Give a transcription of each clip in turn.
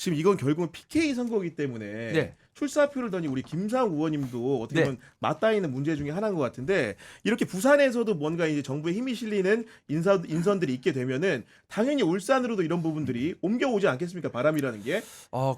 지금 이건 결국은 PK 선거이기 때문에 네. 출사표를 던진 우리 김상 의원님도 어떻게 네. 보면 맞닿아 있는 문제 중에 하나인 것 같은데 이렇게 부산에서도 뭔가 이제 정부에 힘이 실리는 인선들이 있게 되면은 당연히 울산으로도 이런 부분들이 옮겨오지 않겠습니까? 바람이라는 게.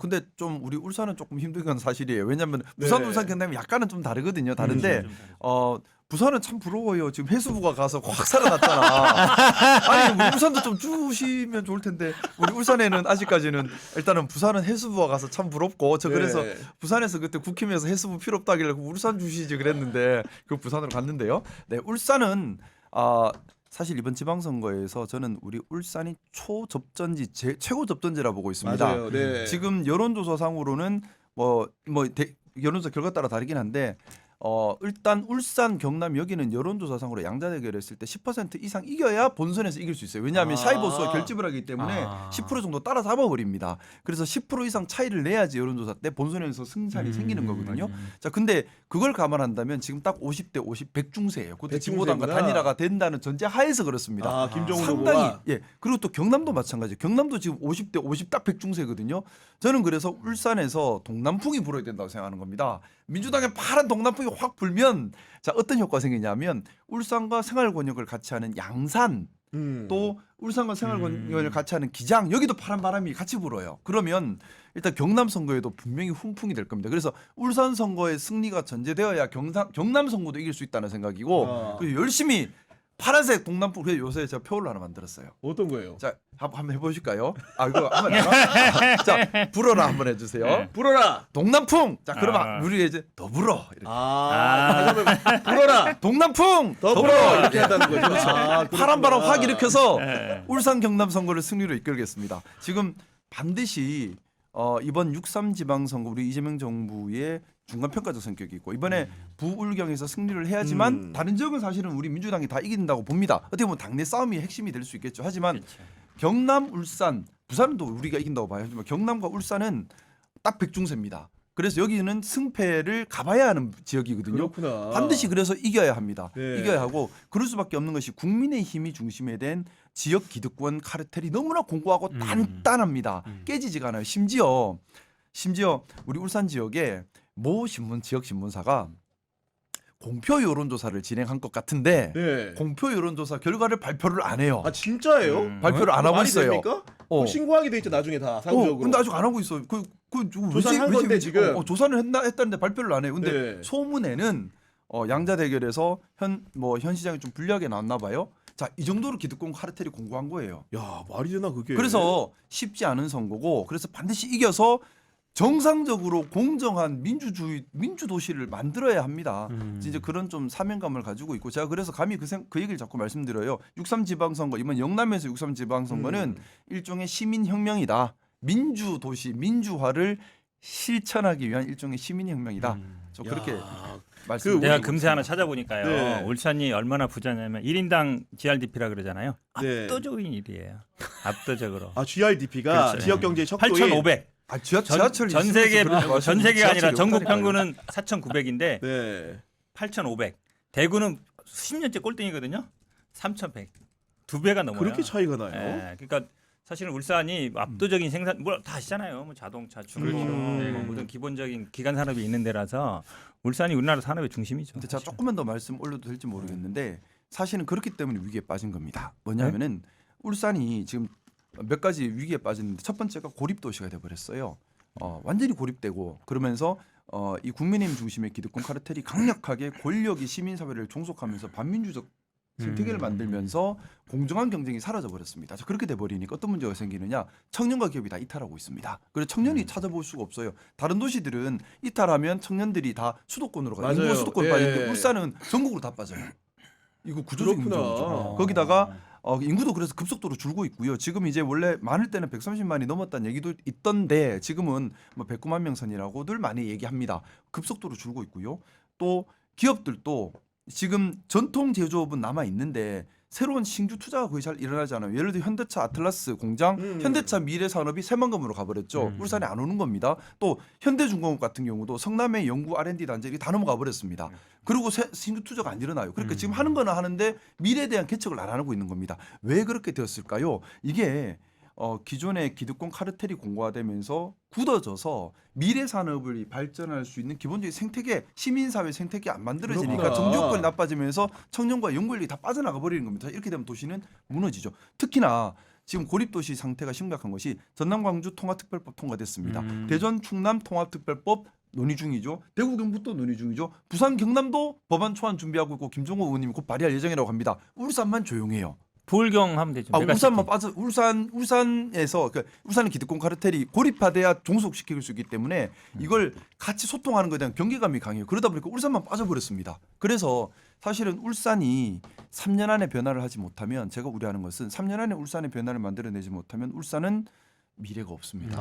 근데 좀 우리 울산은 조금 힘든 건 사실이에요. 왜냐하면 부산, 네. 울산, 경남이 약간은 좀 다르거든요. 다른데 부산은 참 부러워요. 지금 해수부가 가서 확 살아났잖아. 아니 우리 울산도 좀 주시면 좋을 텐데 우리 울산에는 아직까지는 일단은 부산은 해수부가 가서 참 부럽고 저 그래서 네. 부산에서 그때 국힘에서 해수부 필요 없다길래 울산 주시지 그랬는데 그 부산으로 갔는데요. 네, 울산은 사실 이번 지방선거에서 저는 우리 울산이 초접전지 최고 접전지라 보고 있습니다. 맞아요. 네. 지금 여론조사상으로는 여론조사 결과 따라 다르긴 한데 일단 울산, 경남 여기는 여론조사상으로 양자 대결했을 때 10% 이상 이겨야 본선에서 이길 수 있어요. 왜냐하면 샤이보수가 결집을 하기 때문에 10% 정도 따라잡아 버립니다. 그래서 10% 이상 차이를 내야지 여론조사 때 본선에서 승산이 생기는 거거든요. 자, 근데 그걸 감안한다면 지금 딱 50대 50 백중세예요. 그때 진보당과 백중세구나. 단일화가 된다는 전제 하에서 그렇습니다. 김정은 상당히 후보가. 그리고 또 경남도 마찬가지예요. 경남도 지금 50대 50 딱 백중세거든요. 저는 그래서 울산에서 동남풍이 불어야 된다고 생각하는 겁니다. 민주당의 파란 동남풍이 확 불면 자 어떤 효과가 생기냐면 울산과 생활권역을 같이 하는 양산 또 울산과 생활권역을 같이 하는 기장 여기도 파란 바람이 같이 불어요. 그러면 일단 경남 선거에도 분명히 훈풍이 될 겁니다. 그래서 울산 선거의 승리가 전제되어야 경남 선거도 이길 수 있다는 생각이고 그리고 열심히 파란색 동남풍 그래서 요새 제가 표를 하나 만들었어요. 어떤 거예요? 자 한번 해보실까요? 이거 한번 자 불어라 한번 해주세요. 네. 불어라. 동남풍. 자 그러면 우리 이제 더 불어. 이렇게. 다시 한번 불어라. 동남풍 더 불어 이렇게 한다는 거죠. 그렇죠. 파란 바람 확 일으켜서 울산 경남 선거를 승리로 이끌겠습니다. 지금 반드시 이번 6.3 지방선거 우리 이재명 정부의 중간평가적 성격이 있고 이번에 부울경에서 승리를 해야지만 다른 지역은 사실은 우리 민주당이 다 이긴다고 봅니다. 어떻게 보면 당내 싸움이 핵심이 될 수 있겠죠. 하지만 경남, 울산, 부산도 우리가 이긴다고 봐요. 하지만 경남과 울산은 딱 백중세입니다. 그래서 여기는 승패를 가봐야 하는 지역이거든요. 그렇구나. 반드시 그래서 이겨야 합니다. 네. 이겨야 하고 그럴 수밖에 없는 것이 국민의힘이 중심에 된 지역 기득권 카르텔이 너무나 공고하고 단단합니다. 깨지지가 않아요. 심지어 우리 울산 지역에 모 지역 신문사가 공표 여론조사를 진행한 것 같은데 네. 공표 여론조사 결과를 발표를 안 해요. 진짜예요? 발표를 안 하고 말이 있어요. 됩니까? 신고하게 돼 있죠 나중에 다 상부적으로. 근데 아직 안 하고 있어요. 조사한 건데 지금. 조사를 했다는데 발표를 안 해요. 근데 네. 소문에는 양자 대결에서 현 시장이 좀 불리하게 나왔나 봐요. 자, 이 정도로 기득권 카르텔이 공고한 거예요. 야 말이 되나 그게. 그래서 쉽지 않은 선거고 그래서 반드시 이겨서 정상적으로 공정한 민주 도시를 만들어야 합니다. 이제 그런 좀 사명감을 가지고 있고 제가 그래서 감히 그 얘기를 자꾸 말씀드려요. 6.3 지방선거 이번 영남에서 6.3 지방선거는 일종의 시민혁명이다. 민주 도시 민주화를 실천하기 위한 일종의 시민혁명이다. 저 그렇게 말씀드리고 내가 금세 하나 찾아보니까요. 네. 울산이 얼마나 부자냐면 1인당 GRDP라 그러잖아요. 네. 압도적인 일이에요. 압도적으로. GRDP가 그렇죠. 지역 경제의 척도인 8,500. 지하철 전 세계가 아니라 전국 평균은 4,900인데 네. 8,500. 대구는 10년째 꼴등이거든요. 3,100. 2배가 넘어요. 그렇게 차이가 나요? 예, 그러니까 사실은 울산이 압도적인 생산 다 아시잖아요. 뭐 자동차, 중공, 뭐 모든 기본적인 기간 산업이 있는 데라서 울산이 우리나라 산업의 중심이죠. 근데 제가 조금만 더 말씀 올려도 될지 모르겠는데 사실은 그렇기 때문에 위기에 빠진 겁니다. 뭐냐면은 울산이 지금 몇 가지 위기에 빠졌는데 첫 번째가 고립 도시가 돼 버렸어요. 완전히 고립되고 그러면서 이 국민의힘 중심의 기득권 카르텔이 강력하게 권력이 시민 사회를 종속하면서 반민주적 생태계를 만들면서 공정한 경쟁이 사라져 버렸습니다. 자, 그렇게 돼 버리니까 어떤 문제가 생기느냐? 청년과 기업이 다 이탈하고 있습니다. 그래서 청년이 찾아볼 수가 없어요. 다른 도시들은 이탈하면 청년들이 다 수도권으로 가요. 인구가 수도권 빠지는데 울산은 전국으로 다 빠져요. 이거 구조적인 문제죠. 거기다가 인구도 그래서 급속도로 줄고 있고요. 지금 이제 원래 많을 때는 130만이 넘었다는 얘기도 있던데 지금은 뭐 109만 명 선이라고들 많이 얘기합니다. 급속도로 줄고 있고요. 또 기업들도 지금 전통 제조업은 남아 있는데 새로운 신규 투자가 거의 잘 일어나지 않아요. 예를 들어 현대차 아틀라스 공장, 현대차 미래산업이 새만금으로 가버렸죠. 울산에 안 오는 겁니다. 또 현대중공업 같은 경우도 성남의 연구 R&D 단지들이 다 넘어가 버렸습니다. 그리고 신규 투자가 안 일어나요. 그러니까 지금 하는 거는 하는데 미래에 대한 개척을 안 하고 있는 겁니다. 왜 그렇게 되었을까요? 이게 기존의 기득권 카르텔이 공고화되면서 굳어져서 미래 산업을 발전할 수 있는 기본적인 생태계, 시민사회 생태계 안 만들어지니까 그렇구나. 정주요건이 나빠지면서 청년과 연구인력이 다 빠져나가 버리는 겁니다. 이렇게 되면 도시는 무너지죠. 특히나 지금 고립도시 상태가 심각한 것이 전남 광주 통합특별법 통과됐습니다. 대전 충남 통합특별법 논의 중이죠. 대구 경북도 논의 중이죠. 부산 경남도 법안 초안 준비하고 있고 김종호 의원님이 곧 발의할 예정이라고 합니다. 울산만 조용해요. 부울경 하면 되죠. 울산만 빠져 울산에서 울산은 기득권 카르텔이 고립화돼야 종속시킬 수 있기 때문에 이걸 같이 소통하는 것에 대한 경계감이 강해요. 그러다 보니까 울산만 빠져버렸습니다. 그래서 사실은 울산이 3년 안에 변화를 하지 못하면 제가 우려하는 것은 3년 안에 울산의 변화를 만들어내지 못하면 울산은 미래가 없습니다.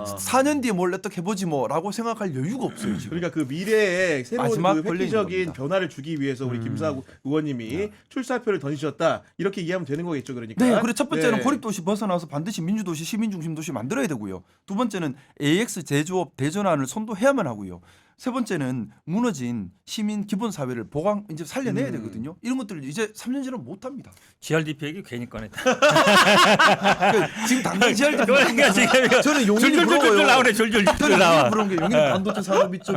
4년 뒤에 뭘 어떻게 해보지 뭐라고 생각할 여유가 없어요 지금. 그러니까 그 미래에 새로운 마지막 그 걸리는 획기적인 겁니다. 변화를 주기 위해서 우리 김사구 의원님이 출사표를 던지셨다 이렇게 이해하면 되는 거겠죠, 그러니까. 네, 그리고 첫 번째는 네. 고립도시 벗어나서 반드시 민주도시, 시민중심도시 만들어야 되고요. 두 번째는 AX 제조업 대전환을 선도해야만 하고요. 세 번째는 무너진 시민 기본 사회를 보강 이제 살려내야 되거든요. 이런 것들을 이제 3년 지나면 못 합니다. GRDP 얘기 괜히 꺼냈다. 그러니까 지금 당장 지할 때 그러니까 지금 저는 용인이 줄줄줄줄 부러워요. 나오네. 줄줄줄 저는 나와. 용인이 부러운 게 용인 반도체 산업이 좀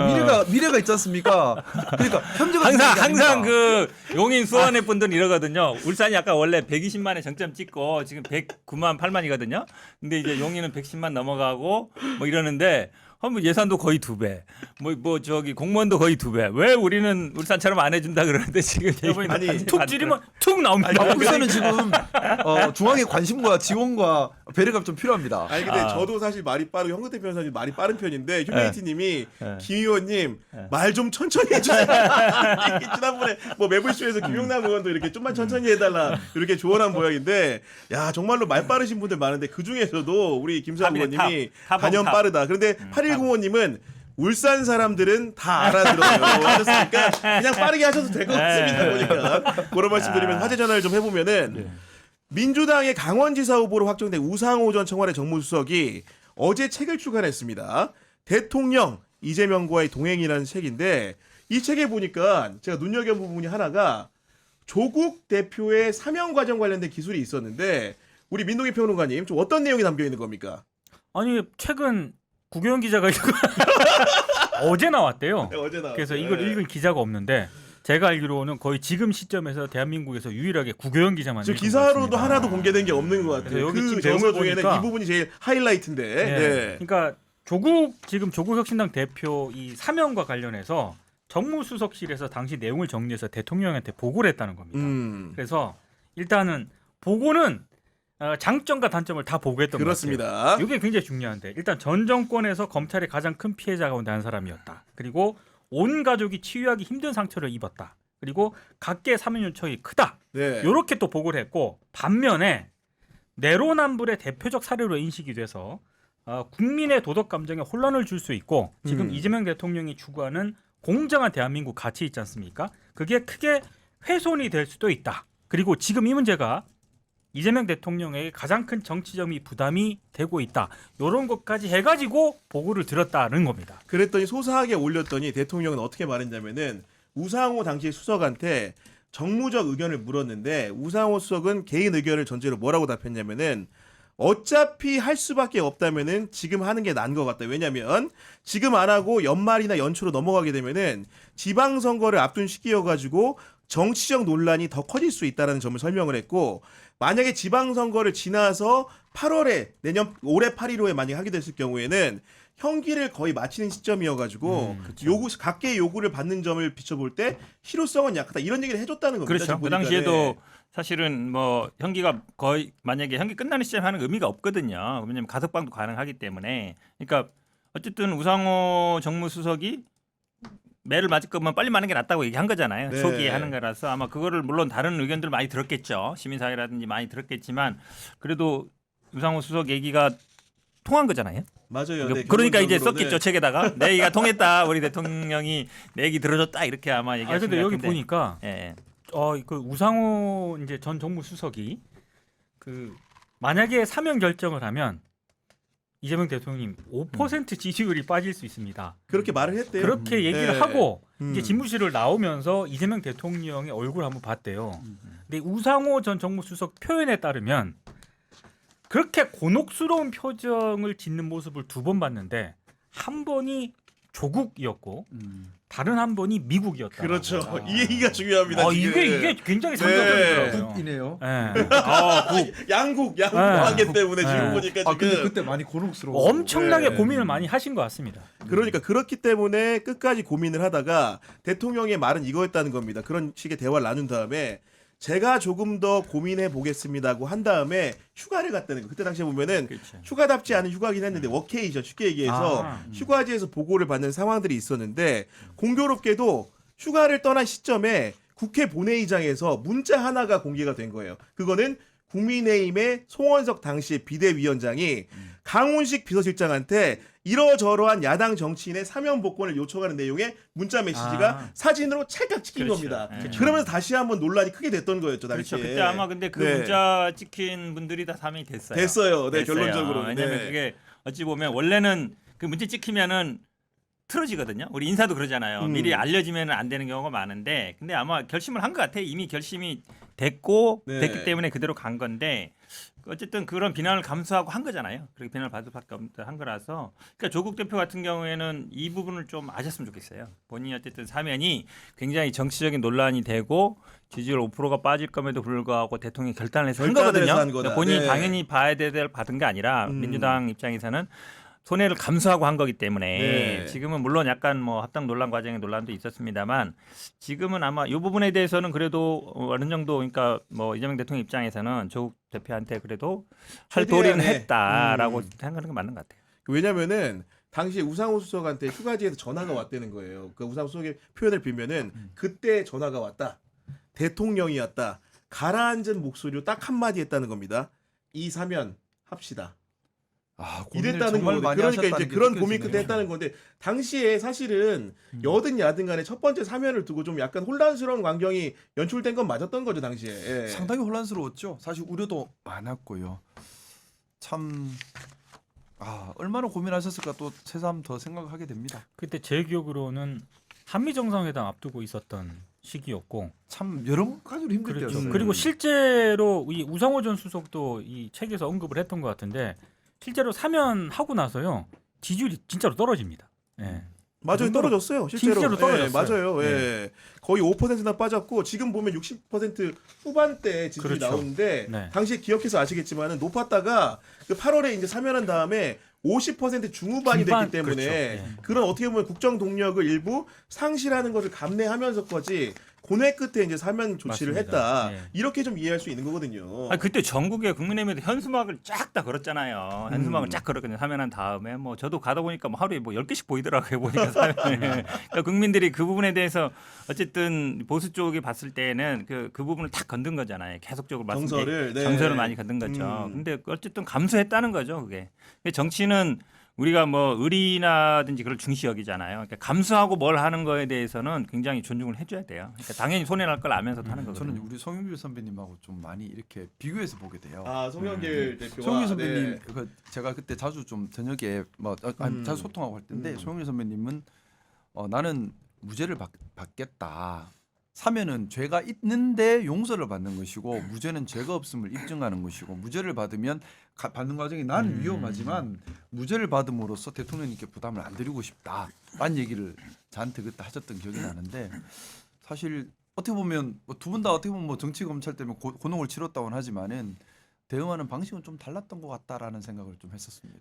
미래가 있지 않습니까? 그러니까 현재가 항상 그 용인 수원의 분들은 이러거든요. 울산이 아까 원래 120만에 정점 찍고 지금 109만 8만이거든요. 근데 이제 용인은 110만 넘어가고 뭐 이러는데 뭐 예산도 거의 2배. 뭐 저기 공무원도 거의 2배. 왜 우리는 울산처럼 안 해준다 그러는데 지금 아니, 툭 줄이면 툭 나옵니다. 울산은 지금 중앙의 관심과 지원과 배려가 좀 필요합니다. 아니 근데 저도 사실 말이 빠르고 현근태 변호사님 말이 빠른 편인데 휴메이티님이 김 의원님 말 좀 천천히 해주세요. 지난번에 뭐 매불쇼에서 김용남 의원도 이렇게 좀만 천천히 해달라 이렇게 조언한 모양인데 야 정말로 말 빠르신 분들 많은데 그 중에서도 우리 김사구 탑이네, 의원님이 탑. 단연 빠르다. 그런데 8105님은 울산 사람들은 다 알아들어요. 하셨으니까 그냥 빠르게 하셔도 될 것 같습니다. 보니까 그런 말씀드리면 화제 전화를 좀 해보면은. 민주당의 강원지사 후보로 확정된 우상호 전 청와대 정무수석이 어제 책을 출간했습니다. 대통령 이재명과의 동행이라는 책인데 이 책에 보니까 제가 눈여겨본 부분이 하나가 조국 대표의 사면 과정 관련된 기술이 있었는데 우리 민동기 평론가님 좀 어떤 내용이 담겨 있는 겁니까? 아니 최근 구교영 기자가 이거 어제 나왔대요. 네, 어제 나왔어요. 그래서 이걸 네. 읽은 기자가 없는데 제가 알기로는 거의 지금 시점에서 대한민국에서 유일하게 구교영 기자만 지금 읽은 것 기사로도 같습니다. 하나도 공개된 게 없는 것 같아요. 그래서 여기 그 지금 저서 내용을 중에는 보니까 이 부분이 제일 하이라이트인데. 네. 네. 그러니까 지금 조국 혁신당 대표 이 사면과 관련해서 정무수석실에서 당시 내용을 정리해서 대통령한테 보고를 했다는 겁니다. 그래서 일단은 보고는 장점과 단점을 다 보고했던 것 그렇습니다. 같아요. 이게 굉장히 중요한데 일단 전 정권에서 검찰의 가장 큰 피해자 가운데 한 사람이었다. 그리고 온 가족이 치유하기 힘든 상처를 입었다. 그리고 각계 사면 요청이 크다. 네. 이렇게 또 보고를 했고 반면에 내로남불의 대표적 사례로 인식이 돼서 국민의 도덕 감정에 혼란을 줄 수 있고 지금 이재명 대통령이 추구하는 공정한 대한민국 가치 있지 않습니까? 그게 크게 훼손이 될 수도 있다. 그리고 지금 이 문제가 이재명 대통령에게 가장 큰 정치적인 부담이 되고 있다. 이런 것까지 해가지고 보고를 들었다는 겁니다. 그랬더니 소사하게 올렸더니 대통령은 어떻게 말했냐면은 우상호 당시 수석한테 정무적 의견을 물었는데 우상호 수석은 개인 의견을 전제로 뭐라고 답했냐면은 어차피 할 수밖에 없다면은 지금 하는 게 나은 것 같다. 왜냐면 지금 안 하고 연말이나 연초로 넘어가게 되면은 지방선거를 앞둔 시기여가지고 정치적 논란이 더 커질 수 있다는 점을 설명을 했고 만약에 지방선거를 지나서 8월에 내년 올해 8.15에 만약 하게 됐을 경우에는 형기를 거의 마치는 시점이어가지고 각계의 요구를 받는 점을 비춰볼 때 실효성은 약하다 이런 얘기를 해줬다는 겁니다. 그렇죠. 지금 그 보니까는. 당시에도 사실은 뭐 형기가 거의 만약에 형기 끝나는 시점에 하는 의미가 없거든요. 왜냐하면 가석방도 가능하기 때문에. 그러니까 어쨌든 우상호 정무수석이 매를 맞을 거면 빨리 맞는 게 낫다고 얘기한 거잖아요. 네. 초기에 하는 거라서 아마 그거를 물론 다른 의견들 많이 들었겠죠. 시민사회라든지 많이 들었겠지만 그래도 우상호 수석 얘기가 통한 거잖아요. 맞아요. 네, 그러니까 이제 결론적으로는 썼겠죠 책에다가 내 얘기가 통했다. 우리 대통령이 내 얘기 들어줬다 이렇게 아마 아 얘기하신 근데 것 여기 같은데. 보니까 예. 그 우상호 이제 전 정무수석이 그 만약에 사면 결정을 하면 이재명 대통령님 5% 지지율이 빠질 수 있습니다. 그렇게 말을 했대요. 그렇게 얘기를 네. 하고 이제 집무실을 나오면서 이재명 대통령의 얼굴을 한번 봤대요. 근데 우상호 전 정무수석 표현에 따르면 그렇게 곤혹스러운 표정을 짓는 모습을 두 번 봤는데 한 번이 조국이었고 다른 한 번이 미국이었다. 그렇죠. 이 얘기가 중요합니다. 지금. 이게 굉장히 네. 상징적이더라고요. 이네요. 양국 네. 관계 때문에 지금 네. 보니까 아 근데 지금 그때 많이 곤혹스러워. 엄청나게 네. 고민을 많이 하신 것 같습니다. 그러니까 그렇기 때문에 끝까지 고민을 하다가 대통령의 말은 이거였다는 겁니다. 그런 식의 대화를 나눈 다음에 제가 조금 더 고민해 보겠습니다고 한 다음에 휴가를 갔다는 거. 그때 당시에 보면은 그렇죠. 휴가답지 않은 휴가긴 했는데 워케이션 쉽게 얘기해서 휴가지에서 보고를 받는 상황들이 있었는데 공교롭게도 휴가를 떠난 시점에 국회 본회의장에서 문자 하나가 공개가 된 거예요. 그거는 국민의힘의 송원석 당시 비대위원장이 강훈식 비서실장한테 이러저러한 야당 정치인의 사면 복권을 요청하는 내용의 문자 메시지가 사진으로 찰칵 찍힌 그렇죠. 겁니다. 네. 그러면서 다시 한번 논란이 크게 됐던 거였죠. 당시에. 그렇죠. 그때 아마 근데 그 네. 문자 찍힌 분들이 다 사면이 됐어요. 됐어요. 네, 됐어요. 결론적으로. 왜냐면 네. 그게 어찌 보면 원래는 그 문자 찍히면은 틀어지거든요. 우리 인사도 그러잖아요. 미리 알려지면 안 되는 경우가 많은데, 근데 아마 결심을 한 것 같아요. 이미 결심이 됐고 네. 됐기 때문에 그대로 간 건데, 어쨌든 그런 비난을 감수하고 한 거잖아요. 그렇게 비난을 받을 수밖에 없는 한 거라서, 그러니까 조국 대표 같은 경우에는 이 부분을 좀 아셨으면 좋겠어요. 본인이 어쨌든 사면이 굉장히 정치적인 논란이 되고 지지율 5%가 빠질 ком에도 불구하고 대통령이 결단을 해서 한 결단을 거거든요. 해서 한 거다. 그러니까 본인이 네. 당연히 봐야 될 받은 게 아니라 민주당 입장에서는 손해를 감수하고 한 거기 때문에 네. 지금은 물론 약간 뭐 합당 논란 과정의 논란도 있었습니다만 지금은 아마 이 부분에 대해서는 그래도 어느 정도 그러니까 뭐 이재명 대통령 입장에서는 조국 대표한테 그래도 할 도리는 최대한의, 했다라고 생각하는 게 맞는 것 같아요. 왜냐면은 당시에 우상호 수석한테 휴가지에서 전화가 왔다는 거예요. 그 우상호 수석의 표현을 빌면은 그때 전화가 왔다. 대통령이었다. 가라앉은 목소리로 딱 한마디 했다는 겁니다. 이 사면 합시다. 아, 고민을 이랬다는 정말 거거든요. 많이 그러니까 하셨다는 이제 게 그런 느껴지네요. 고민 끝에 했다는 건데 당시에 사실은 여든 야든 간에 첫 번째 사면을 두고 좀 약간 혼란스러운 광경이 연출된 건 맞았던 거죠 당시에. 예. 상당히 혼란스러웠죠. 사실 우려도 많았고요. 참 얼마나 고민하셨을까 또 새삼 더 생각하게 됩니다. 그때 제 기억으로는 한미 정상회담 앞두고 있었던 시기였고, 참 여러 가지로 힘들 그렇죠. 때였어요. 그리고 실제로 이 우상호 전 수석도 이 책에서 언급을 했던 것 같은데 실제로 사면하고 나서요 지지율이 진짜로 떨어집니다. 예. 맞아요, 떨어졌어요. 실제로. 진짜로 떨어졌어요. 맞아요. 예. 거의 5%나 빠졌고 지금 보면 60% 후반대 지지율이 그렇죠. 나오는데 네. 당시에 기억해서 아시겠지만은 높았다가 그 8월에 이제 사면한 다음에 50% 중후반이 중반, 됐기 때문에 그렇죠. 예. 그런 어떻게 보면 국정 동력을 일부 상실하는 것을 감내하면서까지 고뇌 끝에 이제 사면 조치를 맞습니다. 했다. 예. 이렇게 좀 이해할 수 있는 거거든요. 아니, 그때 전국에 국민의힘에도 현수막을 쫙 다 걸었잖아요. 현수막을 쫙 걸었거든요. 사면한 다음에 뭐 저도 가다 보니까 뭐 하루에 뭐 10개씩 보이더라고요. 보니까 사면에. 그러니까 국민들이 그 부분에 대해서 어쨌든 보수 쪽이 봤을 때는 그 부분을 탁 건든 거잖아요. 계속적으로 정서를, 네. 정서를 많이 건든 거죠. 음. 근데 어쨌든 감수했다는 거죠, 그게. 근데 정치는 우리가 뭐 의리나든지 그걸 중시 여기잖아요. 그러니까 감수하고 뭘 하는 거에 대해서는 굉장히 존중을 해줘야 돼요. 그러니까 당연히 손해 날 걸 알면서도 하는 거거든요. 저는 우리 송영길 선배님하고 좀 많이 이렇게 비교해서 보게 돼요. 아, 송영길 대표와 송영길 선배님, 네. 제가 그때 자주 좀 저녁에 자주 소통하고 할 텐데 송영길 선배님은 나는 무죄를 받겠다. 사면은 죄가 있는데 용서를 받는 것이고 무죄는 죄가 없음을 입증하는 것이고 무죄를 받으면 받는 과정이 나는 위험하지만 무죄를 받음으로써 대통령님께 부담을 안 드리고 싶다라는 얘기를 저한테 그때 하셨던 기억이 나는데 사실 어떻게 보면 두 분 다 어떻게 보면 뭐 정치 검찰 때문에 고농을 치렀다고는 하지만은 대응하는 방식은 좀 달랐던 것 같다라는 생각을 좀 했었습니다.